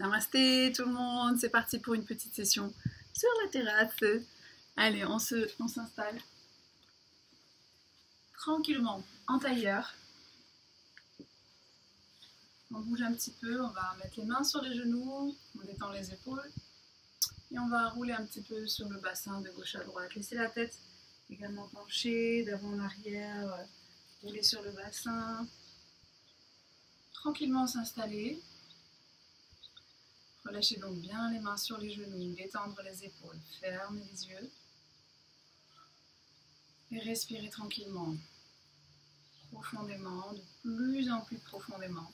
Namasté tout le monde, c'est parti pour une petite session sur la terrasse. Allez, on s'installe tranquillement en tailleur. On bouge un petit peu, on va mettre les mains sur les genoux, on détend les épaules et on va rouler un petit peu sur le bassin de gauche à droite. Laissez la tête également penchée, d'avant en arrière, rouler sur le bassin. Tranquillement s'installer. Relâchez donc bien les mains sur les genoux, détendre les épaules, fermez les yeux et respirez tranquillement, profondément, de plus en plus profondément.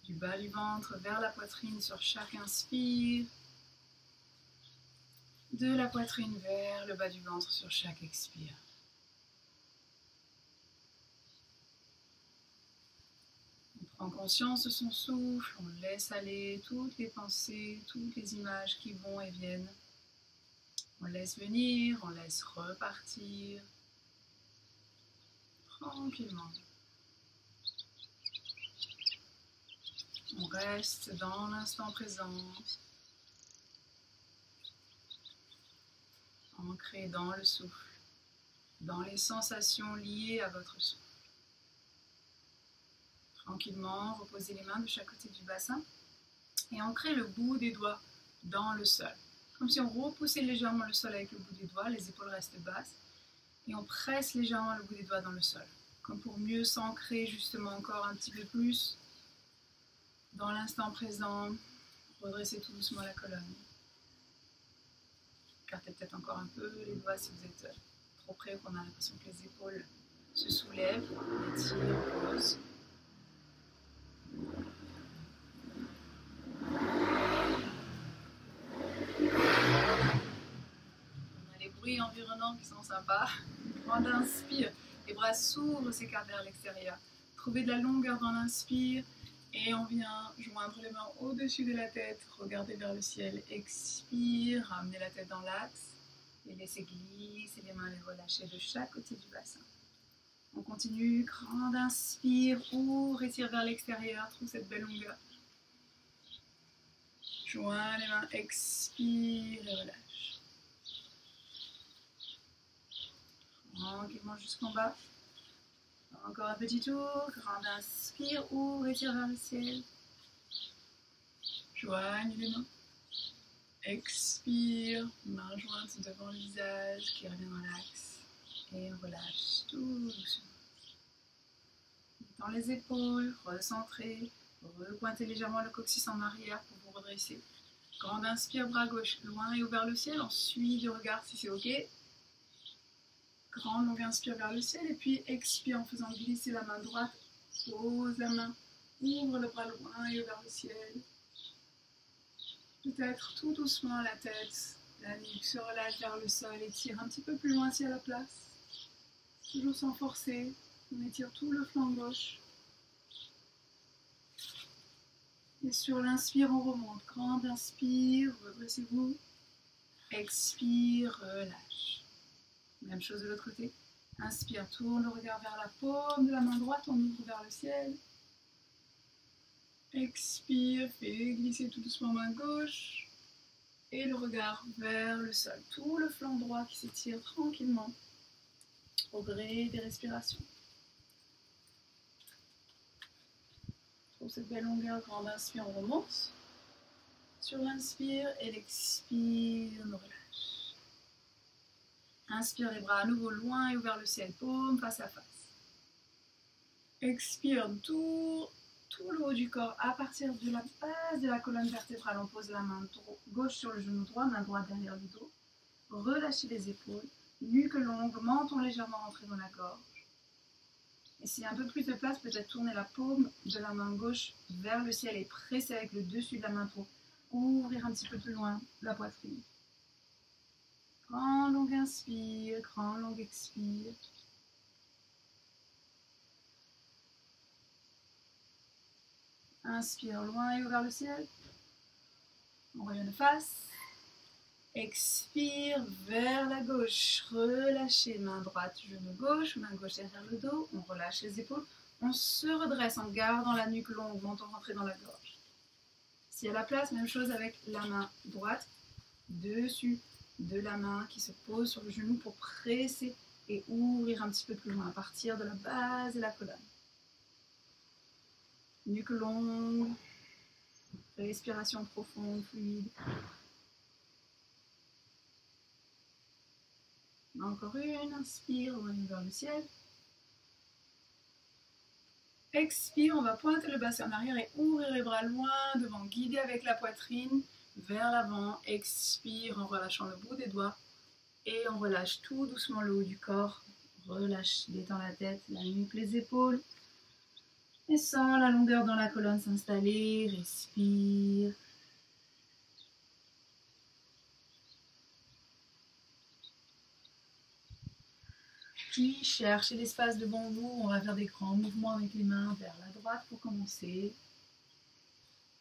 Du bas du ventre vers la poitrine sur chaque inspire, de la poitrine vers le bas du ventre sur chaque expire. On prend conscience de son souffle, on laisse aller toutes les pensées, toutes les images qui vont et viennent. On laisse venir, on laisse repartir, tranquillement. On reste dans l'instant présent, ancré dans le souffle, dans les sensations liées à votre souffle. Tranquillement, reposez les mains de chaque côté du bassin et ancrez le bout des doigts dans le sol. Comme si on repoussait légèrement le sol avec le bout des doigts, les épaules restent basses et on presse légèrement le bout des doigts dans le sol. Comme pour mieux s'ancrer justement encore un petit peu plus dans l'instant présent. Redressez tout doucement la colonne. Écartez peut-être encore un peu les doigts si vous êtes trop près ou qu'on a l'impression que les épaules se soulèvent. On étire, on pose. Bruits environnants qui sont sympas. Grande inspire, les bras s'ouvrent, s'écartent vers l'extérieur. Trouvez de la longueur dans l'inspire et on vient joindre les mains au-dessus de la tête, regardez vers le ciel, expire, ramenez la tête dans l'axe et laissez glisser les mains, les relâcher de chaque côté du bassin. On continue, grande inspire, ouvre, étire vers l'extérieur, trouve cette belle longueur. Joins les mains, expire et relâche. Tranquillement jusqu'en bas. Encore un petit tour. Grande inspire, ouvre, étire vers le ciel. Joigne les mains. Expire, main jointe devant le visage qui revient dans l'axe. Et on relâche tout doucement. Dans les épaules, recentrez. Repointez légèrement le coccyx en arrière pour vous redresser. Grande inspire, bras gauche loin et ouvert le ciel. On suit du regard si c'est ok. Grande longue inspire vers le ciel et puis expire en faisant glisser la main droite, pose la main, ouvre le bras loin et vers le ciel. Peut-être tout doucement la tête, la nuque se relâche vers le sol, étire un petit peu plus loin si à la place. Toujours sans forcer, on étire tout le flanc gauche. Et sur l'inspire, on remonte. Grande inspire, redressez-vous. Expire, relâche. Même chose de l'autre côté. Inspire, tourne le regard vers la paume de la main droite, on ouvre vers le ciel. Expire, fais glisser tout doucement main gauche. Et le regard vers le sol. Tout le flanc droit qui s'étire tranquillement au gré des respirations. Pour cette belle longueur, grande inspire, on remonte. Sur l'inspire et l'expire, on relâche. Inspire, les bras à nouveau loin et ouvert le ciel, paume face à face. Expire, tout le haut du corps à partir de la base de la colonne vertébrale. On pose la main gauche sur le genou droit, main droite derrière le dos. Relâchez les épaules, nuque longue, menton légèrement rentré dans la gorge. Et s'il y a un peu plus de place, peut-être tourner la paume de la main gauche vers le ciel et presser avec le dessus de la main pour ouvrir un petit peu plus loin la poitrine. Grand longue inspire, grand longue expire. Inspire loin et ouvert le ciel. On revient de face. Expire vers la gauche. Relâchez main droite, genou gauche, main gauche derrière le dos. On relâche les épaules. On se redresse en gardant la nuque longue, menton rentré dans la gorge. S'il y a la place, même chose avec la main droite, dessus de la main qui se pose sur le genou pour presser et ouvrir un petit peu plus loin à partir de la base de la colonne. Nuque longue, respiration profonde, fluide. Encore une, inspire, on va vers le ciel. Expire, on va pointer le bassin en arrière et ouvrir les bras loin devant, guider avec la poitrine vers l'avant. Expire en relâchant le bout des doigts et on relâche tout doucement le haut du corps. Relâche, détends la tête, la nuque, les épaules. Et sens la longueur dans la colonne s'installer, respire. Puis cherchez l'espace devant vous, on va faire des grands mouvements avec les mains vers la droite pour commencer.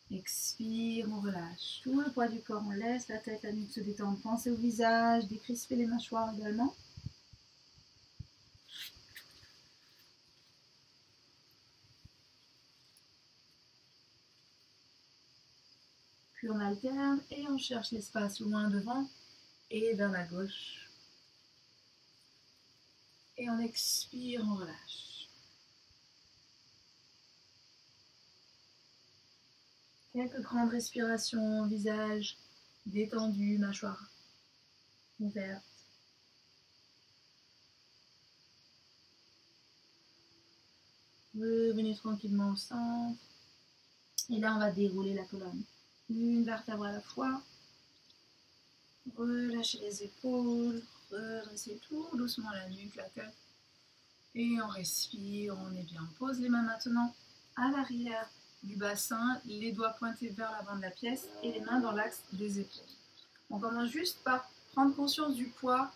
Expire, on relâche tout le poids du corps, on laisse la tête, la nuque se détendre, pensez au visage, décrisper les mâchoires également. Puis on alterne et on cherche l'espace loin devant et vers la gauche. Et on expire, on relâche. Quelques grandes respirations, visage détendu, mâchoire ouverte. Revenez tranquillement au centre. Et là, on va dérouler la colonne. Une vertèbre à la fois. Relâchez les épaules. Redressez tout doucement la nuque, la tête. Et on respire, on est bien. On pose les mains maintenant à l'arrière du bassin, les doigts pointés vers l'avant de la pièce et les mains dans l'axe des épaules. On commence juste par prendre conscience du poids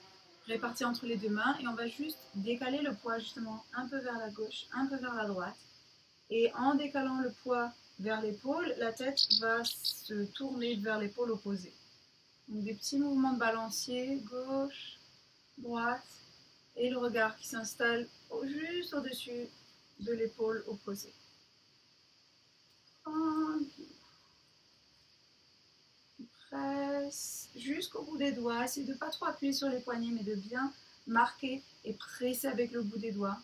réparti entre les deux mains et on va juste décaler le poids justement un peu vers la gauche, un peu vers la droite. Et en décalant le poids vers l'épaule, la tête va se tourner vers l'épaule opposée. Donc des petits mouvements de balancier, gauche, droite, et le regard qui s'installe juste au-dessus de l'épaule opposée. Presse jusqu'au bout des doigts. Essayez de ne pas trop appuyer sur les poignets, mais de bien marquer et presser avec le bout des doigts.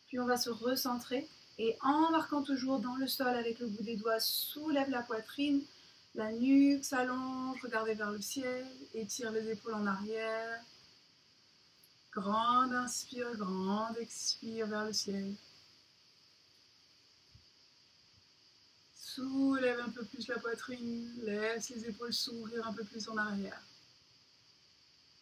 Puis on va se recentrer et en marquant toujours dans le sol avec le bout des doigts, soulève la poitrine, la nuque s'allonge, regardez vers le ciel, étire les épaules en arrière. Grande inspire, grande expire vers le ciel. Soulève un peu plus la poitrine, laisse les épaules s'ouvrir un peu plus en arrière.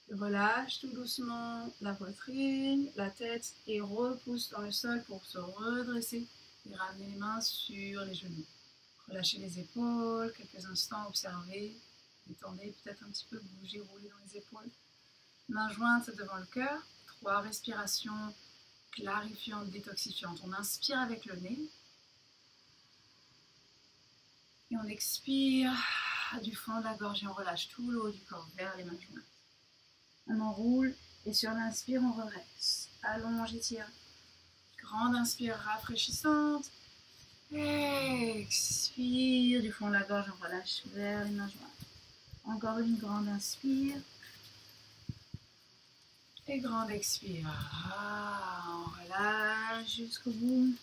Et relâche tout doucement la poitrine, la tête et repousse dans le sol pour se redresser et ramener les mains sur les genoux. Relâchez les épaules, quelques instants, observez, détendez peut-être un petit peu, bougez, roulez dans les épaules. Mains jointes devant le cœur, 3 respirations clarifiantes, détoxifiantes. On inspire avec le nez. Et on expire du fond de la gorge et on relâche tout le haut du corps vers les mains jointes. On enroule et sur l'inspire, on redresse. Allonge, étire. Grande inspire rafraîchissante. Expire du fond de la gorge, on relâche vers les mains jointes. Encore une grande inspire. Et grande expire. On relâche jusqu'au bout.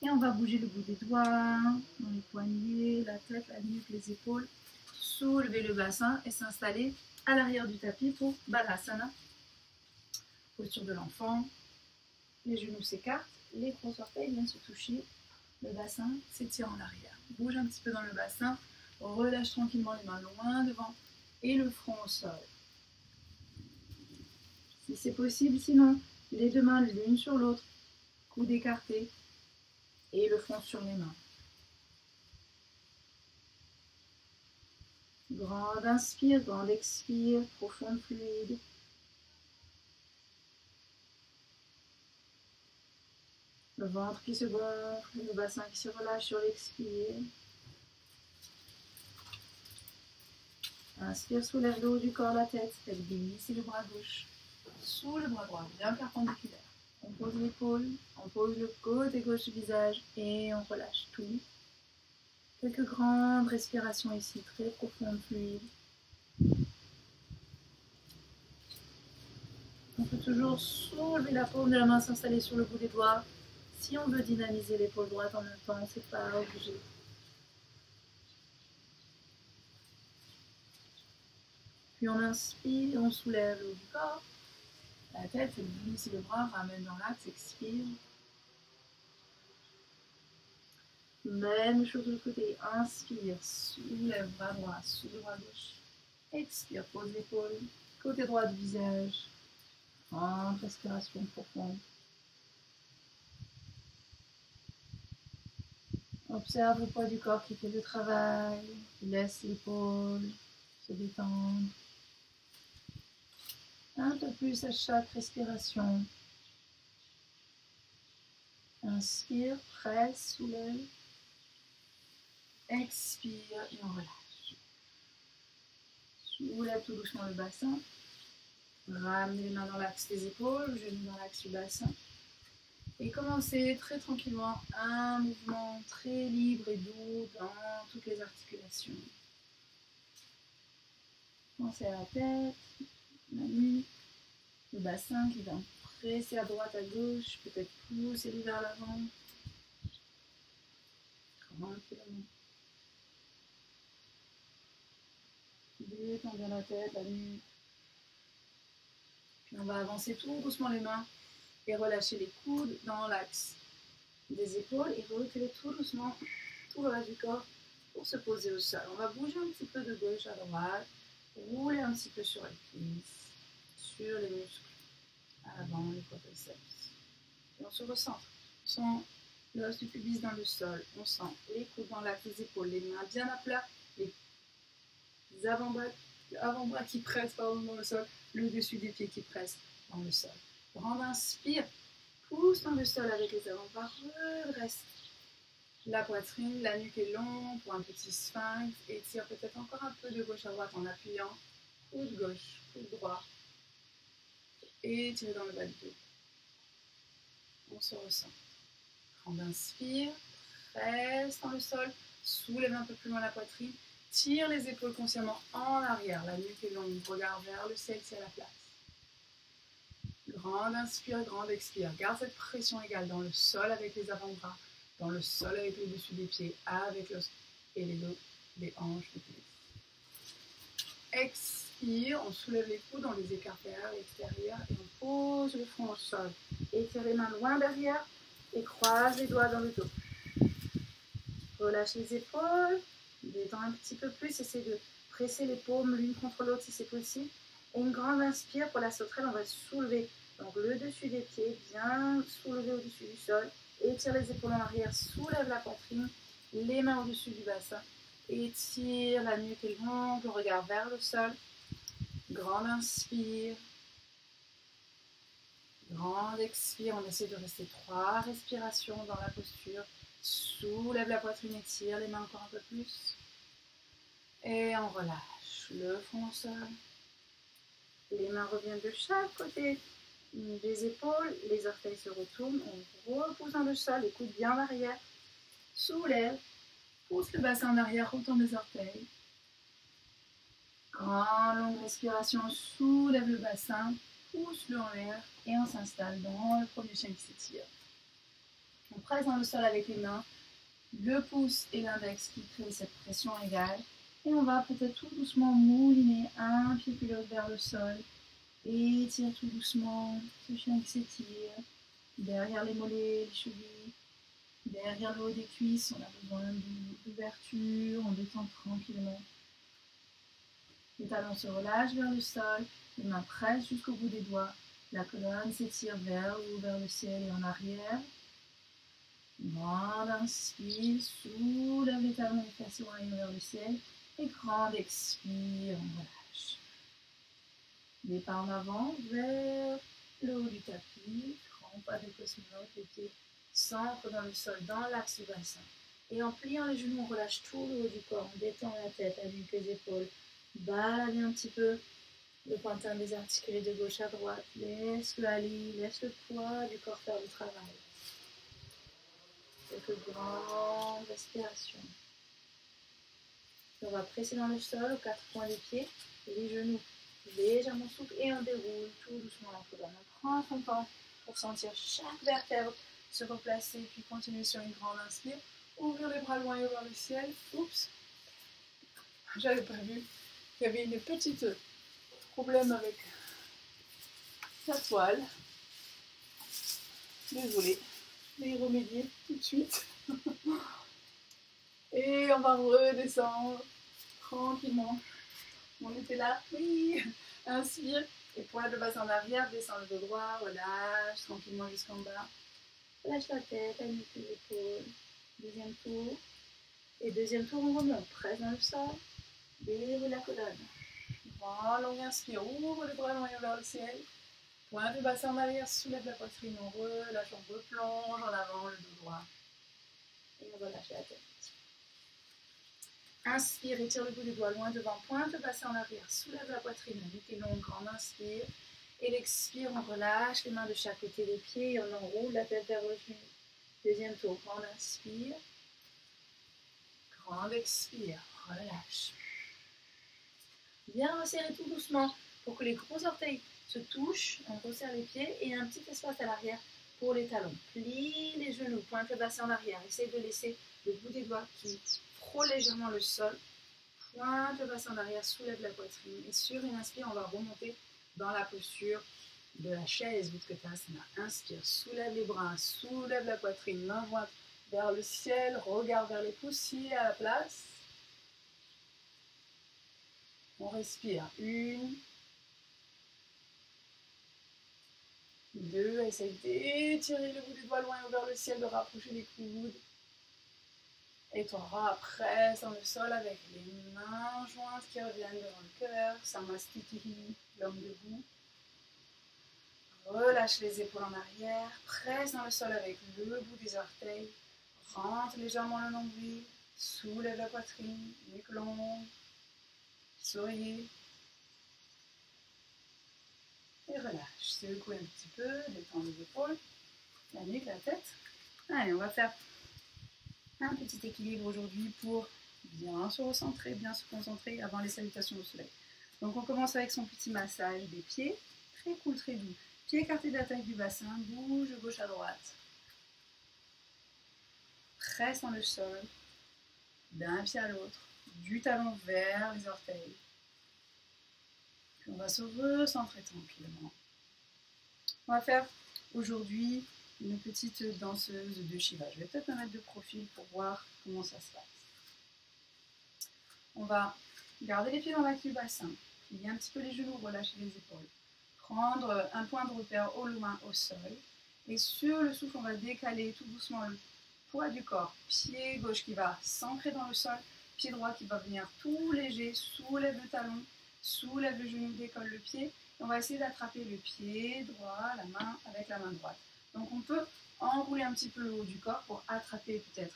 Et on va bouger le bout des doigts, dans les poignets, la tête, la nuque, les épaules. Soulever le bassin et s'installer à l'arrière du tapis pour Balasana. Posture de l'enfant. Les genoux s'écartent, les gros orteils viennent se toucher. Le bassin s'étire en arrière. Bouge un petit peu dans le bassin. Relâche tranquillement les mains loin devant et le front au sol. Si c'est possible, sinon, les deux mains l'une sur l'autre, coudes écartés et le front sur les mains. Grande inspire, grande expire, profonde, fluide. Le ventre qui se gonfle, le bassin qui se relâche sur l'expire. Inspire, soulève le haut du corps, la tête, faites glisser le bras gauche sous le bras droit, bien perpendiculaire. On pose l'épaule, on pose le côté gauche du visage et on relâche tout. Quelques grandes respirations ici, très profondes, fluides. On peut toujours soulever la paume de la main, s'installer sur le bout des doigts. Si on veut dynamiser l'épaule droite en même temps, c'est pas obligé. Puis on inspire, on soulève le haut du corps. La tête, glisse le bras, ramène dans l'axe, expire. Même chose de l'autre côté. Inspire, soulève bras droit, soulève bras gauche. Expire, pose l'épaule. Côté droit du visage. Grande respiration profonde. Observe le poids du corps qui fait le travail. Laisse l'épaule se détendre. Un peu plus à chaque respiration. Inspire, presse, soulève. Expire et on relâche. Soulève tout doucement le bassin. Ramenez les mains dans l'axe des épaules, genoux dans l'axe du bassin. Et commencez très tranquillement un mouvement très libre et doux dans toutes les articulations. Pensez à la tête, la nuque, le bassin qui va presser à droite, à gauche, peut-être pousser vers l'avant. Tranquillement. Détendez la tête, la nuque. Puis on va avancer tout doucement les mains et relâcher les coudes dans l'axe des épaules et reculer tout doucement tout le reste du corps pour se poser au sol. On va bouger un petit peu de gauche à droite, rouler un petit peu sur les cuisses, sur les muscles à l'avant, les quadriceps. Et on se recentre. On sent l'os du pubis dans le sol. On sent les coudes dans l'axe des épaules, les mains bien à plat, les avant-bras qui pressent dans le sol, le dessus des pieds qui pressent dans le sol. Grande inspire, pousse dans le sol avec les avant-bras, redresse la poitrine, la nuque est longue pour un petit sphinx, étire peut-être encore un peu de gauche à droite en appuyant, coude gauche, coude droit, étirez dans le bas du dos. On se ressent. Grande inspire, presse dans le sol, soulève un peu plus loin la poitrine, tire les épaules consciemment en arrière, la nuque est longue, regard vers le ciel, c'est à la place. Grande inspire, grande expire. Garde cette pression égale dans le sol avec les avant-bras, dans le sol avec le dessus des pieds, avec l'os et les dos, les hanches, les pieds. Expire, on soulève les coudes, on les écarte vers l'extérieur et on pose le front au sol. Étire les mains loin derrière et croise les doigts dans le dos. Relâche les épaules, détends un petit peu plus, essaie de presser les paumes l'une contre l'autre si c'est possible. Et une grande inspire pour la sauterelle, on va soulever donc le dessus des pieds, bien soulever au-dessus du sol. Étire les épaules en arrière, soulève la poitrine, les mains au-dessus du bassin. Étire la nuque et longue, le regard vers le sol. Grande inspire. Grande expire, on essaie de rester 3 respirations dans la posture. Soulève la poitrine, étire les mains encore un peu plus. Et on relâche le front au sol. Les mains reviennent de chaque côté des épaules, les orteils se retournent, on repousse dans le sol, les coudes bien en arrière, soulève, pousse le bassin en arrière, retourne les orteils. Grande longue respiration, soulève le bassin, pousse-le en l'air et on s'installe dans le premier chien qui s'étire. On presse dans le sol avec les mains, le pouce et l'index qui créent cette pression égale. Et on va peut-être tout doucement mouliner un pied puis l'autre vers le sol. Et étire tout doucement ce chien qui s'étire. Derrière les mollets, les chevilles, derrière le haut des cuisses, on a besoin d'ouverture, on détend tranquillement. Les talons se relâchent vers le sol, les mains pressent jusqu'au bout des doigts. La colonne s'étire vers le ciel et en arrière. Grande inspire, soulève les talons et fessiers vers le ciel. Et grande expire, on relâche. Les pas en avant vers le haut du tapis. Grand pas de cosmonaute, les pieds s'ancrent dans le sol, dans l'axe du bassin. Et en pliant les genoux, on relâche tout le haut du corps. On détend la tête, la nuque, les épaules. Baladez un petit peu le pointin désarticulé de gauche à droite. Laisse-le aller, laisse le poids du corps faire le travail. Quelques grandes respirations. On va presser dans le sol aux quatre coins des pieds, les genoux légèrement souples et on déroule tout doucement la colonne. On prend son temps pour sentir chaque vertèbre se replacer puis continuer sur une grande inspire. Ouvrir les bras loin et vers le ciel. Oups, j'avais pas vu qu'il y avait une petite problème avec la toile. Désolée, je vais y remédier tout de suite. Et on va redescendre tranquillement. On était là, oui. Inspire et pointe le bassin en arrière, descend le dos droit, relâche tranquillement jusqu'en bas. Relâche la tête, aligne les épaules. Deuxième tour. Et deuxième tour, on remonte. Presse dans le sol. Déroule la colonne. Grand longue inspire, ouvre les bras loin vers le ciel. Pointe le bassin en arrière, soulève la poitrine, on relâche, on replonge en avant le dos droit. Et on relâche la tête. Inspire, étire le bout des doigts loin devant, pointe le bassin en arrière, soulève la poitrine, la nuque est longue, grande inspire. Et l'expire, on relâche les mains de chaque côté des pieds et on enroule la tête vers le genou. Deuxième tour, grande inspire. Grande expire, relâche. Bien resserrer tout doucement pour que les gros orteils se touchent. On resserre les pieds et un petit espace à l'arrière pour les talons. Plie les genoux, pointe le bassin en arrière. Essaye de laisser le bout des doigts qui frôle légèrement le sol. Pointe le bassin en arrière, soulève la poitrine. Et sur une inspire, on va remonter dans la posture de la chaise Utkatasana. Inspire, soulève les bras, soulève la poitrine, main jointe vers le ciel, regard vers les pouces, à la place. On respire. 1, 2, essaye d'étirer le bout des doigts loin vers le ciel, de rapprocher les coudes. Et 3, presse dans le sol avec les mains jointes qui reviennent devant le cœur. Samastitihi, l'homme debout. Relâche les épaules en arrière. Presse dans le sol avec le bout des orteils. Rentre légèrement le nombril. Soulève la poitrine, nuque longue. Souriez. Et relâche. Secouez un petit peu, détends les épaules, la nuque, la tête. Allez, on va faire un petit équilibre aujourd'hui pour bien se recentrer, bien se concentrer avant les salutations au soleil. Donc on commence avec son petit massage des pieds. Très cool, très doux. Pieds écartés de la taille du bassin, bouge de gauche à droite. Presse dans le sol, d'un pied à l'autre, du talon vers les orteils. Puis on va se recentrer tranquillement. On va faire aujourd'hui une petite danseuse de Shiva. Je vais peut-être me mettre de profil pour voir comment ça se passe. On va garder les pieds dans l'axe du bassin, plier un petit peu les genoux, relâcher les épaules. Prendre un point de repère au loin au sol. Et sur le souffle, on va décaler tout doucement le poids du corps. Pied gauche qui va s'ancrer dans le sol, pied droit qui va venir tout léger, soulève le talon, soulève le genou, décolle le pied. On va essayer d'attraper le pied droit, la main avec la main droite. Donc on peut enrouler un petit peu le haut du corps pour attraper peut-être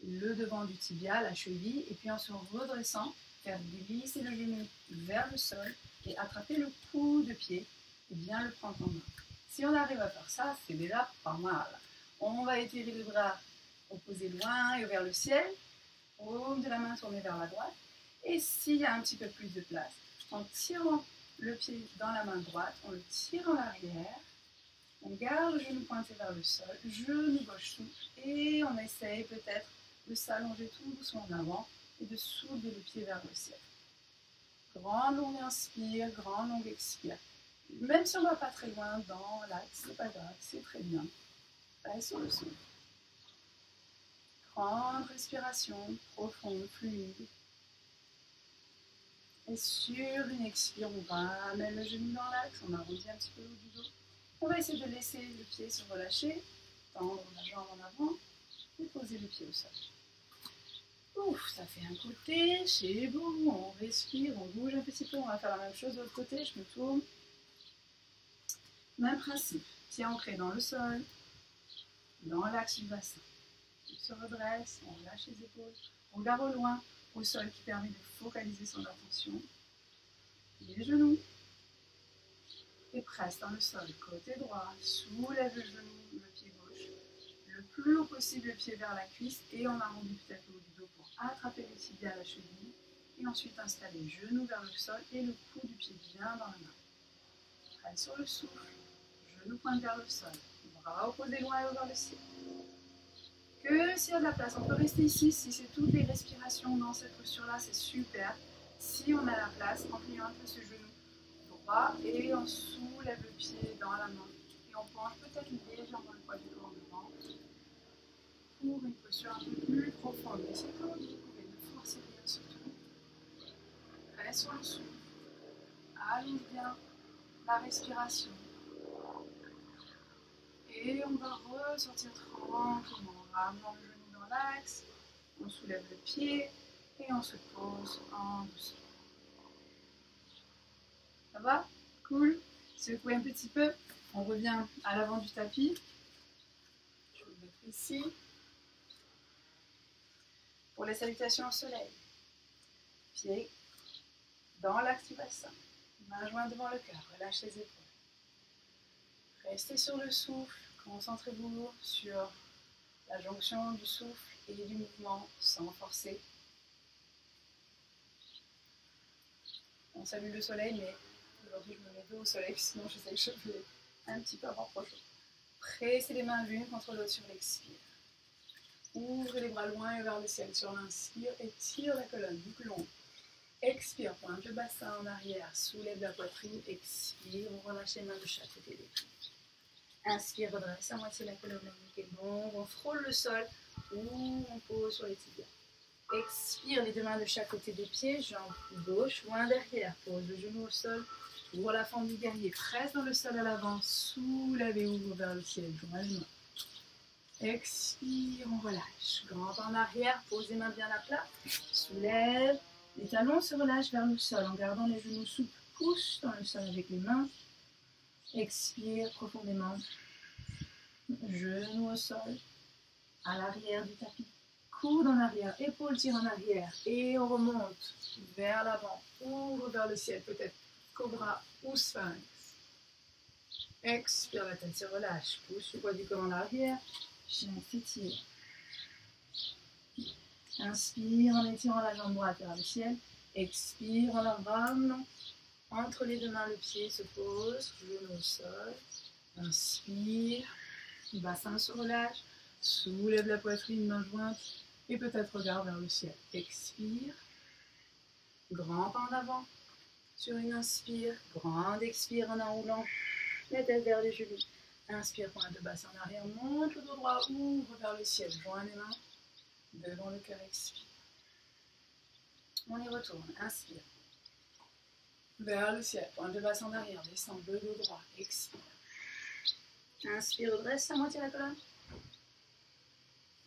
le devant du tibia, la cheville, et puis en se redressant, faire glisser le genou vers le sol et attraper le coup de pied et bien le prendre en main. Si on arrive à faire ça, c'est déjà pas mal. On va étirer les bras opposés loin et vers le ciel, paume de la main tournée vers la droite, et s'il y a un petit peu plus de place, en tirant le pied dans la main droite, on le tire en arrière, on garde le genou pointé vers le sol, genou gauche souple, et on essaye peut-être de s'allonger tout doucement en avant et de soulever le pied vers le ciel. Grande longue inspire, grande longue expire. Même si on ne va pas très loin dans l'axe, c'est pas grave, c'est très bien. Reste sur le souffle. Grande respiration, profonde, fluide. Et sur une expire, on ramène le genou dans l'axe, on arrondit un petit peu le haut du dos. On va essayer de laisser le pied se relâcher, tendre la jambe en avant et poser le pied au sol. Ouf, ça fait un côté, c'est bon, on respire, on bouge un petit peu, on va faire la même chose de l'autre côté, je me tourne. Même principe, pied ancré dans le sol, dans l'axe du bassin. On se redresse, on relâche les épaules, regard au loin, au sol qui permet de focaliser son attention. Les genoux. Et presse dans le sol, côté droit, soulève le genou, le pied gauche. Le plus haut possible, le pied vers la cuisse et on arrondit peut-être le haut du dos pour attraper le tibia à la cheville. Et ensuite, installez les genoux vers le sol et le cou du pied bien dans la main. Reste sur le souffle, genoux pointent vers le sol, bras opposés loin et haut vers le ciel. Que s'il y a de la place, on peut rester ici. Si c'est toutes les respirations dans cette posture-là, c'est super. Si on a la place, en pliant un peu ce genou droit et on soulève le pied dans la main. Et on penche peut-être légèrement le poids du corps devant pour une posture un peu plus profonde. Mais c'est comme vous pouvez, ne forcez rien surtout. Reste sur le souffle. Allonge bien la respiration. Et on va ressortir tranquillement. Ramenons le genou dans l'axe. On soulève le pied et on se pose en douceur. Ça va? Cool. Secouez un petit peu. On revient à l'avant du tapis. Je vais le mettre ici. Pour les salutations au soleil. Pieds dans l'axe du bassin. Main jointe devant le cœur. Relâche les épaules. Restez sur le souffle. Concentrez-vous sur la jonction du souffle et du mouvement sans forcer. On salue le soleil, mais aujourd'hui je me mets dos au soleil, sinon je sais que je vais un petit peu avoir trop chaud. Pressez les mains l'une contre l'autre sur l'expire. Ouvrez les bras loin et vers le ciel sur l'inspire, étire la colonne, boucle longue. Expire, pointe le bassin en arrière, soulève la poitrine, expire, on relâche les mains de chaque côté des pieds. Inspire, redresse à moitié la colonne, la nuque est longue, on frôle le sol ou on pose sur les tibias. Expire, les deux mains de chaque côté des pieds, jambes gauche, loin derrière, pose le genou au sol, ouvre la forme du guerrier, presse dans le sol à l'avant, soulève et ouvre vers le ciel, joins les mains. Expire, on relâche, grand pas en arrière, pose les mains bien à plat, soulève, les talons se relâchent vers le sol en gardant les genoux souples, pousse dans le sol avec les mains. Expire profondément, genoux au sol, à l'arrière du tapis, coude en arrière, épaules tirent en arrière et on remonte vers l'avant, ouvre vers le ciel, peut-être cobra ou sphinx. Expire, la tête se relâche, pousse le poids du corps en arrière, chien s'étire. Inspire en étirant la jambe droite vers le ciel, expire en la ramenant. Entre les deux mains, le pied se pose, genou au sol. Inspire, bassin se relâche, soulève la poitrine, main jointe et peut-être regard vers le ciel. Expire, grand pas en avant sur une inspire, grande expire en enroulant la tête vers les genoux. Inspire, pointe de bassin en arrière, monte le dos droit, ouvre vers le ciel, joins les mains devant le cœur, expire. On y retourne, inspire. Vers le ciel, pointe de bassin en arrière, descend le dos droit, expire. Inspire, redresse à moitié la colonne.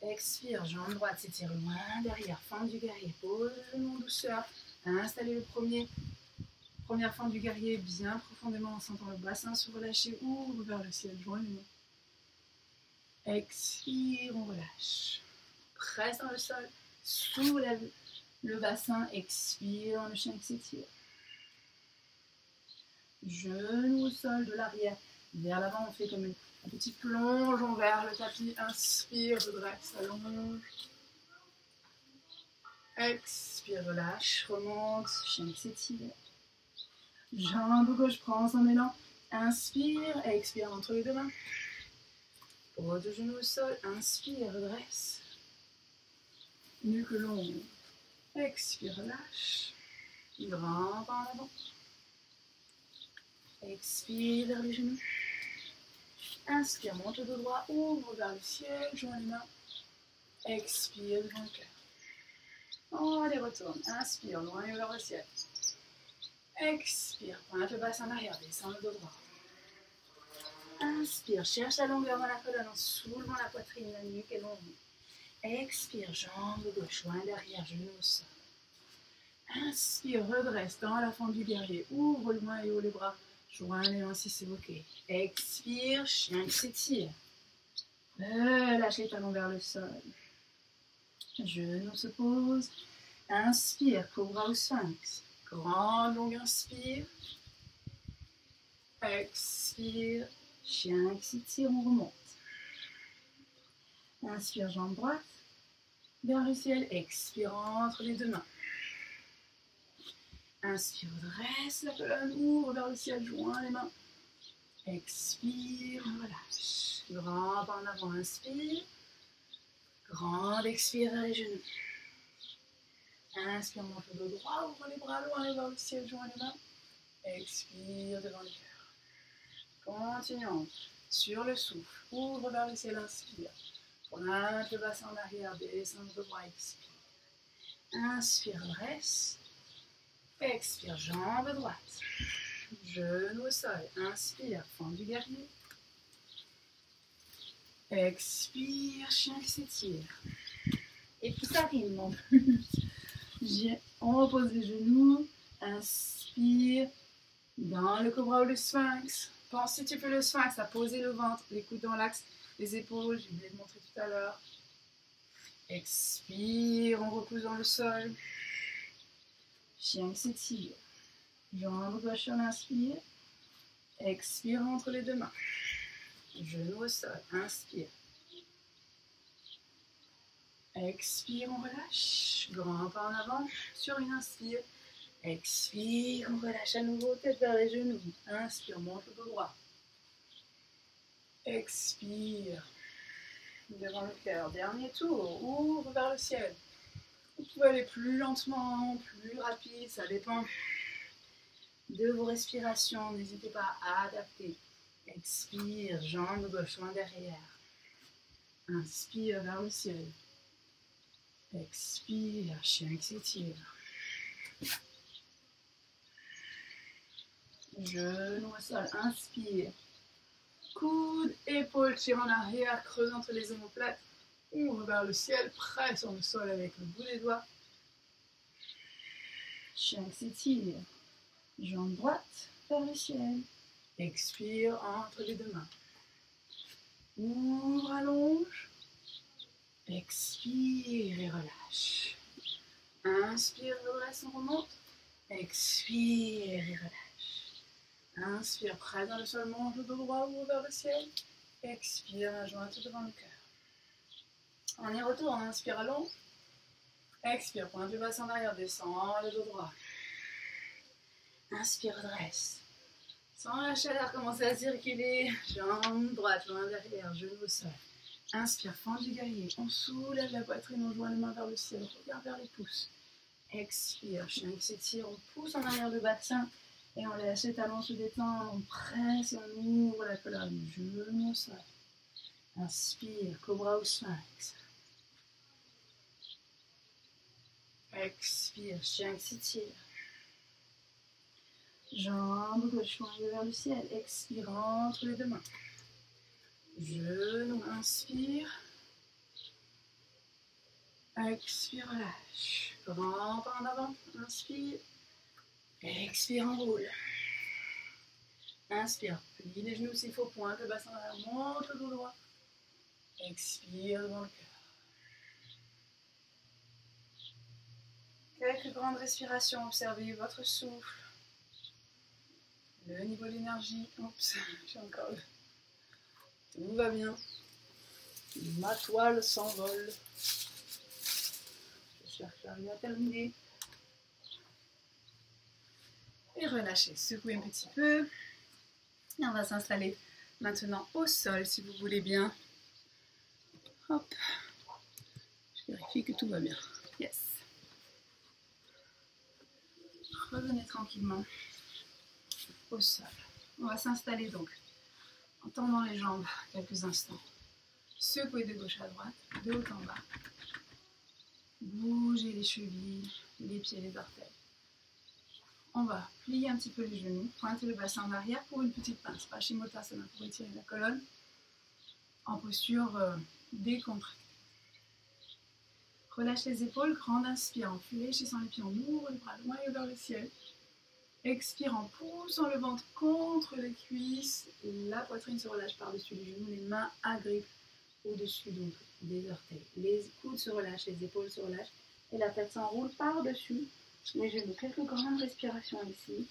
Expire, jambe droite s'étire loin derrière, fente du guerrier, pose le genou en douceur. Installez le première fente du guerrier bien profondément en sentant le bassin se relâcher, ouvre vers le ciel, joins les mains. Expire, on relâche. Presse dans le sol, soulève le bassin, expire, le chien qui s'étire. Genou au sol de l'arrière, vers l'avant, on fait comme une petite plongeon vers le tapis, inspire, redresse, allonge. Expire, relâche, remonte, chien qui s'étire. Jambe gauche, prends son élan, inspire, expire entre les deux mains. Pose le genou au sol, inspire, redresse. Nuque longue, expire, relâche. Grand pas en avant. Expire vers les genoux. Inspire, monte le dos droit, ouvre vers le ciel, joins les mains. Expire devant le cœur. On les retourne. Inspire, loin et vers le ciel. Expire, pointe le bassin en arrière, descend le dos droit. Inspire, cherche la longueur dans la colonne en soulevant la poitrine, la nuque est longue. Expire, jambe gauche, loin derrière, genou au sol. Inspire, redresse dans la fente du guerrier, ouvre loin et haut les bras. Joins les mains si c'est ok. Expire, chien qui s'étire. Relâche les talons vers le sol. Genou se pose. Inspire, cobra ou sphinx. Grande longue inspire. Expire, chien qui s'étire, on remonte. Inspire, jambe droite. Vers le ciel, expire entre les deux mains. Inspire, dresse la colonne, ouvre vers le ciel, joins les mains. Expire, relâche. Grand pas en avant, inspire. Grande expire vers les genoux. Inspire, monte le dos droit, ouvre les bras loin vers le ciel, joins les mains. Expire devant le cœur. Continuons. Sur le souffle, ouvre vers le ciel, inspire. Pointe le bassin en arrière, descends le droit, expire. Inspire, dresse. Expire, jambe droite. Genou au sol. Inspire, fend du guerrier. Expire, chien qui s'étire. Et puis ça rime en plus. On repose les genoux. Inspire dans le cobra ou le sphinx. Pense si tu peux le sphinx à poser le ventre, les coudes dans l'axe, les épaules. J'ai oublié de montrer tout à l'heure. Expire, on repose dans le sol. Chien qui s'étire. Jambe gauche sur l'inspire. Expire entre les deux mains. Genou au sol. Inspire. Expire, on relâche. Grand pas en avant sur une inspire. Expire, on relâche à nouveau, tête vers les genoux. Inspire, monte le dos droit. Expire. Devant le cœur. Dernier tour. Ouvre vers le ciel. Vous pouvez aller plus lentement, plus rapide, ça dépend de vos respirations. N'hésitez pas à adapter. Expire, jambe gauche loin derrière. Inspire vers le ciel. Expire, chien qui s'étire. Genou au sol, inspire. Coude, épaule, tire en arrière, creuse entre les omoplates. Ouvre vers le ciel, presse sur le sol avec le bout des doigts. Chien qui s'étire. Jambe droite vers le ciel. Expire entre les deux mains. Ouvre, allonge. Expire et relâche. Inspire, redresse, on remonte. Expire et relâche. Inspire, près dans le sol, monte le dos droit, ouvre vers le ciel. Expire, la jointe devant le cœur. On y retourne, inspire, allonge. Expire, pointe du bassin derrière, descend le dos droit. Inspire, dresse. Sans lâcher l'air, commencez à circuler. Jambe droite, loin derrière, genou au sol. Inspire, fend du guerrier. On soulève la poitrine, on joint les mains vers le ciel. Regarde vers les pouces. Expire, chien qui s'étire. On pousse en arrière le bassin et on laisse les talons se détendre. On presse et on ouvre la colonne. Genou au sol. Inspire, cobra ou sphinx. Expire, chien qui s'étire. Jambe gauche pointée vers le ciel. Expire entre les deux mains. Genou, inspire. Expire, relâche. Grand pas en avant. Inspire. Expire, enroule. Inspire. Plie les genoux s'il faut. Pointe le bassin derrière. Monte le dos droit. Expire devant le cœur. Quelques grandes respirations. Observez votre souffle. Le niveau d'énergie. Oups, j'ai encore le... Tout va bien. Ma toile s'envole. J'espère que j'arrive à terminer. Et relâchez, secouez un petit peu. Et on va s'installer maintenant au sol si vous voulez bien. Hop. Je vérifie que tout va bien. Yes. Revenez tranquillement au sol. On va s'installer donc en tendant les jambes quelques instants. Secouez de gauche à droite, de haut en bas. Bougez les chevilles, les pieds, les orteils. On va plier un petit peu les genoux, pointer le bassin en arrière pour une petite pince. Paschimottanasana pour étirer la colonne en posture décontractée. Relâche les épaules, grande inspire en fléchissant les pieds, on ouvre les bras loin et vers le ciel. Expire en poussant le ventre contre les cuisses, la poitrine se relâche par-dessus les genoux, les mains agrippent au-dessus donc des orteils. Les coudes se relâchent, les épaules se relâchent et la tête s'enroule par-dessus les genoux. Quelques grandes respirations ici.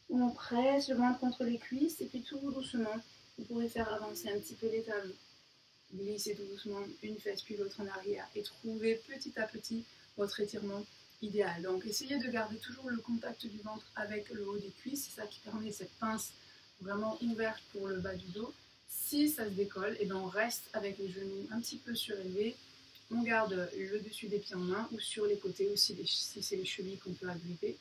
On presse le ventre contre les cuisses et puis tout doucement, vous pourrez faire avancer un petit peu les talons. Glissez tout doucement une fesse puis l'autre en arrière et trouvez petit à petit votre étirement idéal. Donc essayez de garder toujours le contact du ventre avec le haut des cuisses, c'est ça qui permet cette pince vraiment ouverte pour le bas du dos. Si ça se décolle, et bien on reste avec les genoux un petit peu surélevés, on garde le dessus des pieds en main ou sur les côtés aussi si c'est les chevilles qu'on peut agripper.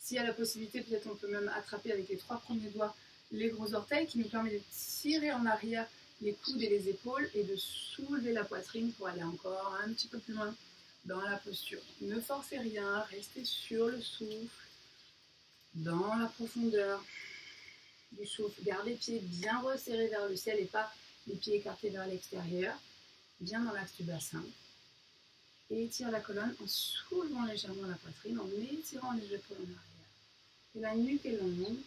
S'il y a la possibilité, peut-être on peut même attraper avec les 3 premiers doigts les gros orteils qui nous permet de tirer en arrière les coudes et les épaules et de soulever la poitrine pour aller encore un petit peu plus loin dans la posture. Ne forcez rien, restez sur le souffle, dans la profondeur du souffle. Gardez les pieds bien resserrés vers le ciel et pas les pieds écartés vers l'extérieur, bien dans l'axe du bassin. Et étire la colonne en soulevant légèrement la poitrine, en étirant les épaules en arrière. Et la nuque est longue,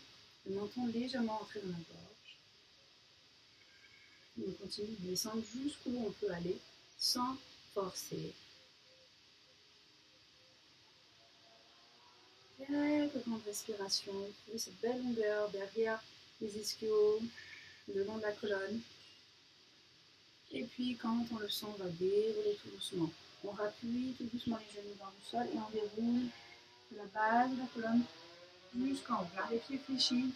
le menton légèrement entré dans la gorge. On continue de descendre jusqu'où on peut aller sans forcer. Quelques grandes respirations, trouvez cette belle longueur derrière les ischios, le long de la colonne. Et puis quand on le sent, on va dérouler tout doucement. On rappuie tout doucement les genoux dans le sol et on déroule de la base de la colonne jusqu'en haut. Garde les pieds fléchis.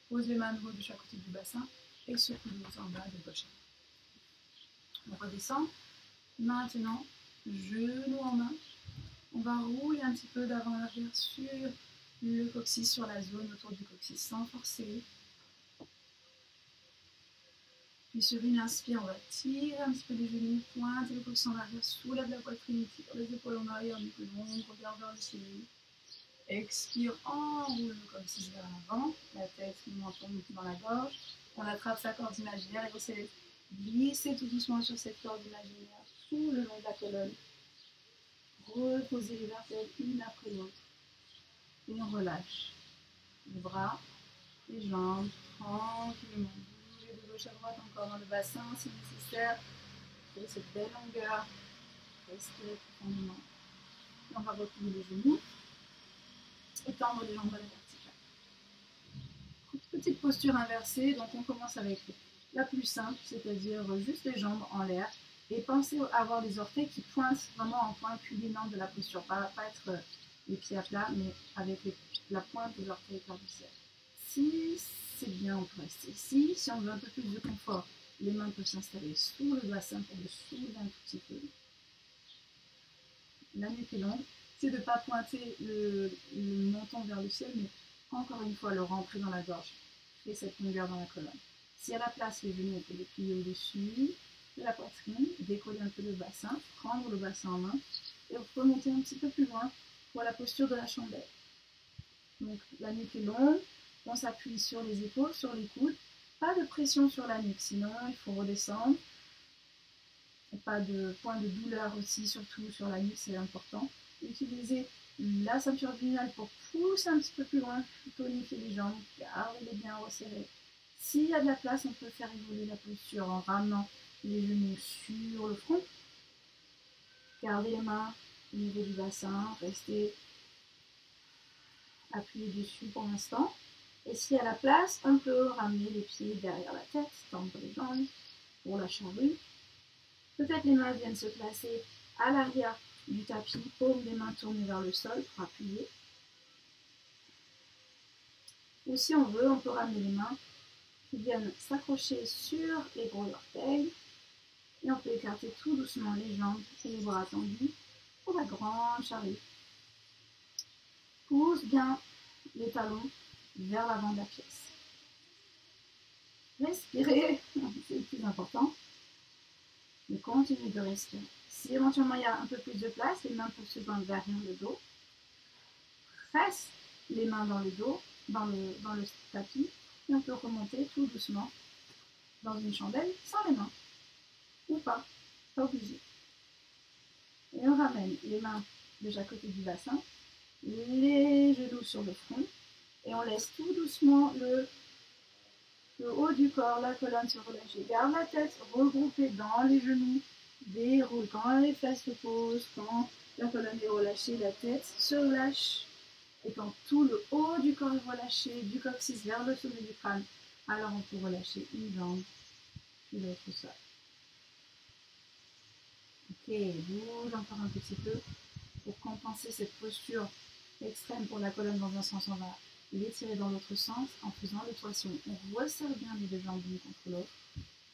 Pose les mains de haut de chaque côté du bassin et secoue en bas de gauche. On redescend. Maintenant, genoux en main. On va rouler un petit peu d'avant à l'arrière sur le coccyx, sur la zone autour du coccyx sans forcer. Puis sur une inspire, on va tirer un petit peu les genoux, pointer le coccyx en arrière, soulève la poitrine, tire les épaules en arrière, du coup on regarde vers le ciel. Expire, enroule le coccyx vers l'avant, la tête, le menton dans la gorge. On attrape sa corde imaginaire et vous allez glisser tout doucement sur cette corde imaginaire, tout le long de la colonne. Reposez les vertèbres une après l'autre. Et on relâche les bras, les jambes, tranquillement. Bougez de gauche à droite encore dans le bassin si nécessaire. Créez cette belle longueur. Respirez profondément. Et on va replier les genoux. Étendre les jambes à la verticale. Petite posture inversée, donc on commence avec la plus simple, c'est-à-dire juste les jambes en l'air. Et pensez à avoir les orteils qui pointent vraiment en point culminant de la posture. Pas être les pieds à plat, mais avec la pointe des orteils vers le ciel. Si c'est bien, on peut rester ici. Si on veut un peu plus de confort, les mains peuvent s'installer sous le bassin pour le soulever un tout petit peu. La nuque est longue. C'est de ne pas pointer le menton vers le ciel, mais encore une fois, le rentrer dans la gorge. Créer cette longueur dans la colonne. Si à la place, les genoux, on peut les plier au-dessus de la poitrine, décoller un peu le bassin, prendre le bassin en main et remonter un petit peu plus loin pour la posture de la chandelle. Donc la nuque est longue, on s'appuie sur les épaules, sur les coudes, pas de pression sur la nuque, sinon il faut redescendre. Et pas de point de douleur aussi, surtout sur la nuque, c'est important. Utilisez la ceinture abdominale pour pousser un petit peu plus loin, tonifier les jambes, gardez-les bien resserrées. S'il y a de la place, on peut faire évoluer la posture en ramenant les genoux sur le front. Gardez les mains au niveau du bassin, restez appuyés dessus pour l'instant. Et si à la place, on peut ramener les pieds derrière la tête, tendre les jambes pour la charrue. Peut-être les mains viennent se placer à l'arrière du tapis, paume des mains tournées vers le sol pour appuyer. Ou si on veut, on peut ramener les mains qui viennent s'accrocher sur les gros orteils. Et on peut écarter tout doucement les jambes et les bras tendus pour la grande charrue. Pousse bien les talons vers l'avant de la pièce. Respirez, c'est le plus important. Et continuez de respirer. Si éventuellement il y a un peu plus de place, les mains peuvent se joindre derrière le dos. Presse les mains dans le dos, dans le tapis, et on peut remonter tout doucement dans une chandelle sans les mains. Ou pas obligé. Et on ramène les mains de chaque côté du bassin, les genoux sur le front, et on laisse tout doucement le haut du corps, la colonne se relâcher. Garde la tête regroupée dans les genoux, déroule quand les fesses se posent, quand la colonne est relâchée, la tête se relâche. Et quand tout le haut du corps est relâché, du coccyx vers le sommet du crâne, alors on peut relâcher une jambe, puis l'autre au sol. Ok, bouge encore un petit peu. Pour compenser cette posture extrême pour la colonne dans un sens, on va l'étirer dans l'autre sens en faisant l'équation. On resserre bien les deux jambes l'une contre l'autre.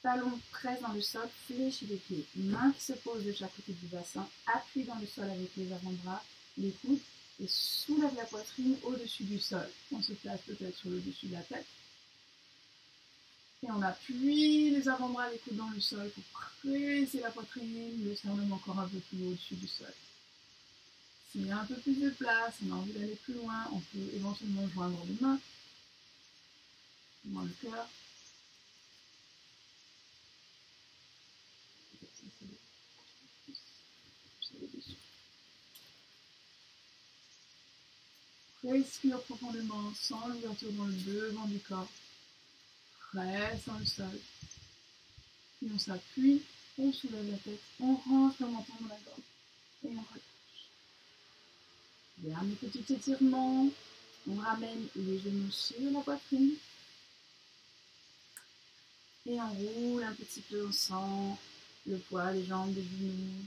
Talons presse dans le sol, fléchis les pieds. Mains qui se posent de chaque côté du bassin. Appuie dans le sol avec les avant-bras, les coudes et soulève la poitrine au-dessus du sol. On se place peut-être sur le dessus de la tête. Et on appuie les avant-bras, les coudes dans le sol pour presser la poitrine, le sternum encore un peu plus haut au-dessus du sol. S'il y a un peu plus de place, on a envie d'aller plus loin, on peut éventuellement joindre les mains dans le cœur. Respire profondément sans l'ouverture dans le devant du corps. Presse dans le sol. Puis on s'appuie, on soulève la tête, on rentre le menton dans la gorge et on relâche. Dernier petit étirement. On ramène les genoux sur la poitrine. Et on roule un petit peu, on sent le poids des jambes, des genoux.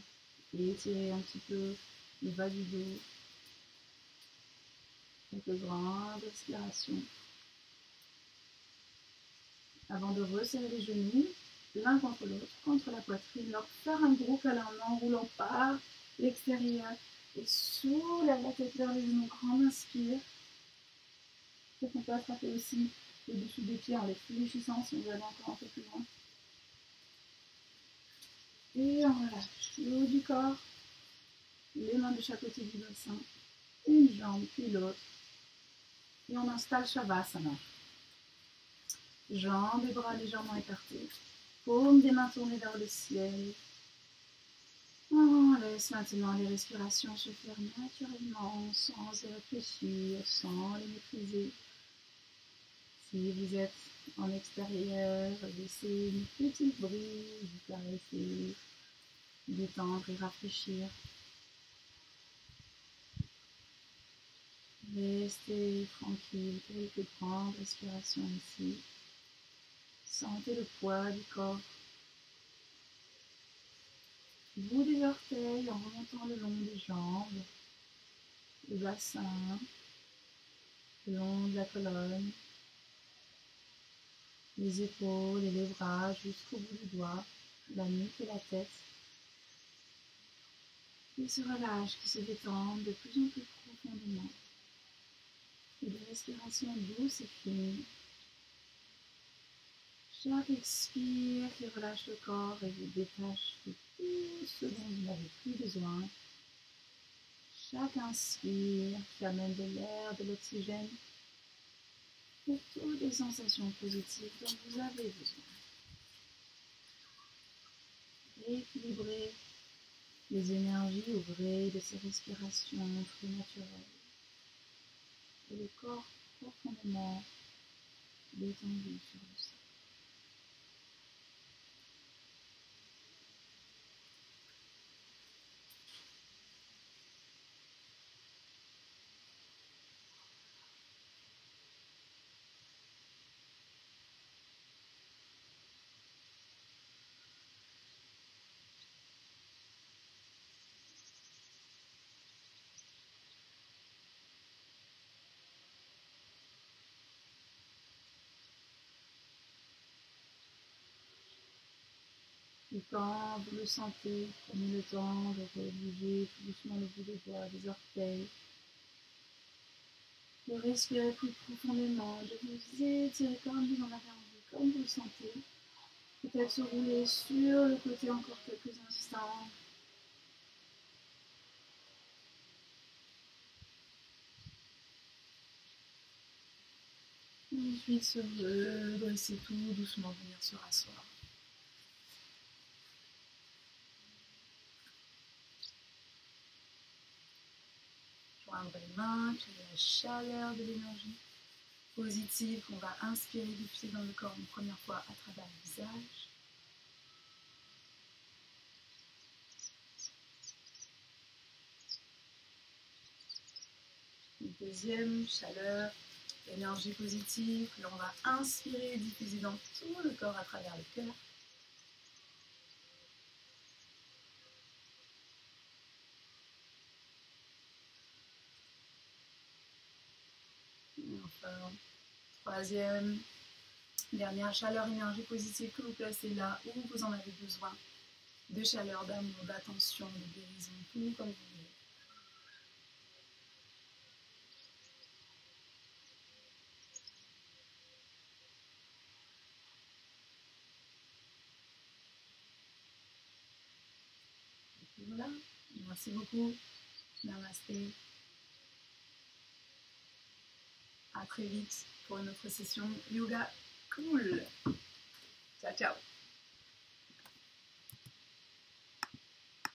Et étirer un petit peu le bas du dos. Quelques grandes respirations. Avant de resserrer les genoux, l'un contre l'autre, contre la poitrine, leur faire un gros câlin en enroulant par l'extérieur et soulève la tête vers les genoux, grande inspire. Peut-être qu'on peut attraper aussi le dessus des pieds en les fléchissant si on veut aller encore un peu plus loin. Et on relâche le haut du corps, les mains de chaque côté du bassin, une jambe puis l'autre. Et on installe Shavasana. Jambes et bras légèrement écartés, paumes des mains tournées vers le ciel. On laisse maintenant les respirations se faire naturellement, sans y réfléchir, sans les maîtriser. Si vous êtes en extérieur, laissez une petite brise, vous caresser, détendre et rafraîchir. Restez tranquille, quelques grandes respirations ici. Sentez le poids du corps. Bout des orteils en remontant le long des jambes, le bassin, le long de la colonne, les épaules et les bras jusqu'au bout du doigt, la nuque et la tête. Ils se relâchent, qui se détendent de plus en plus profondément. Et des respirations douces et fines. Chaque expire qui relâche le corps et vous détache de tout ce dont vous n'avez plus besoin. Chaque inspire qui amène de l'air, de l'oxygène et toutes les sensations positives dont vous avez besoin. Rééquilibrez les énergies, ouvrez de ces respirations très naturelles. Et le corps profondément détendu sur le sol. Et quand vous le sentez, prenez le temps de bouger tout doucement le bout des doigts, des orteils, de respirer plus profondément, de vous étirer comme vous en avez envie, comme vous le sentez. Peut-être se rouler sur le côté encore quelques instants. Ensuite, se redresser tout doucement, venir se rasseoir. Joindre les mains, créer la chaleur de l'énergie positive qu'on va inspirer, diffuser dans le corps une première fois à travers le visage. Une deuxième chaleur, énergie positive que l'on va inspirer et diffuser dans tout le corps à travers le cœur. Troisième, dernière, chaleur, énergie positive que vous placez là où vous en avez besoin. De chaleur, d'amour, d'attention, de guérison, tout comme vous voulez. Voilà, merci beaucoup. Namasté. À très vite pour une autre session yoga cool. Ciao, ciao.